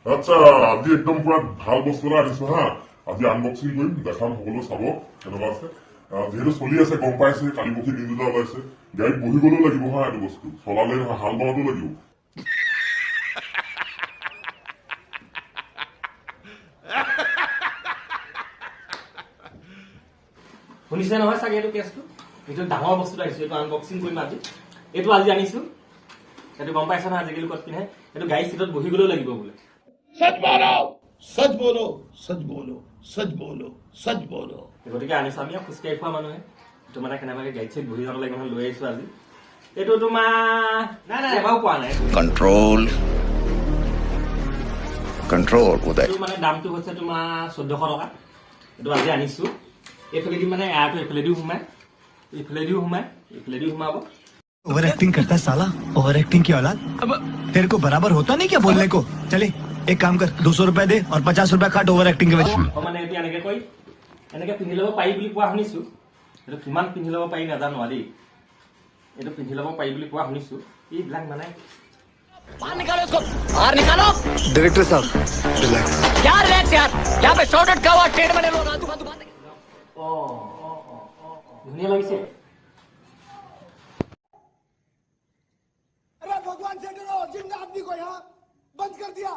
আচ্ছা আজি একদম পুৰা ভাল বস্তু এটা আনিছো হা আজি আনবক্সিং কৰিম দেখাম সকলো চাব কেনেকুৱা আছে যেহেতু চলি আছে গম পাইছে কালি পক্ষী নিউজ এটা ওলাইছে গাড়ীত বহি গলেও লাগিব হা এইটো বস্তু চলালে নহয় হাল বাওঁতো লাগিব শুনিছে নহয় চাগে এইটো কেছটো এইটো ডাঙৰ বস্তু আহিছে এইটো আনবক্সিং কৰিম আজি এইটো আজি আনিছো এইটো গম পাইছা না আজিকালি ক'ত পিনে এইটো গাড়ী চিটত বহি গলেও লাগিব বোলে सच बोलो सच बोलो सच बोलो सच बोलो सच बोलो গতিকে আনিছো আমি খোজকাঢ়ি খোৱা মানুহে এইটো মানে কেনেবাকে গাড়ী চিট বহি যাব লাগিব নহয় লৈ আহিছো আজি এইটো তোমাৰ নাই এবাৰো পোৱা নাই कंट्रोल कंट्रोल उदय এইটো মানে দামটো হৈছে তোমাৰ 1400 টকা এইটো আজি আনিছো এইফালেদি মানে এয়াৰটো এইফালেদিও সোমাব ओवर एक्टिंग करता है साला ओवर एक्टिंग की औलाद अब तेरे को बराबर होता नहीं क्या बोलने को चले एक काम कर 200 रुपए दे और 50 रुपए काट ओवर एक्टिंग के वजह মানে এতিয়া এনেকে কৈ এনেকে পিন্ধি ল'ব পাৰি বুলি কোৱা শুনিছো এইটো কিমান পিন্ধি ল'ব পাৰি নাজানো আদি এইটো পিন্ধি ল'ব পাৰি বুলি কোৱা শুনিছো এইবিলাক মানে बाहर निकालो इसको बाहर निकालो डायरेक्टर साहब रिलैक्स क्या रिलैक्स यार यहाँ पे शॉर्टकट का हुआ ट्रेड बने लोग ধুনীয়া লাগিছে अरे भगवान से डरो जिंदा आदमी को यहाँ बंद कर दिया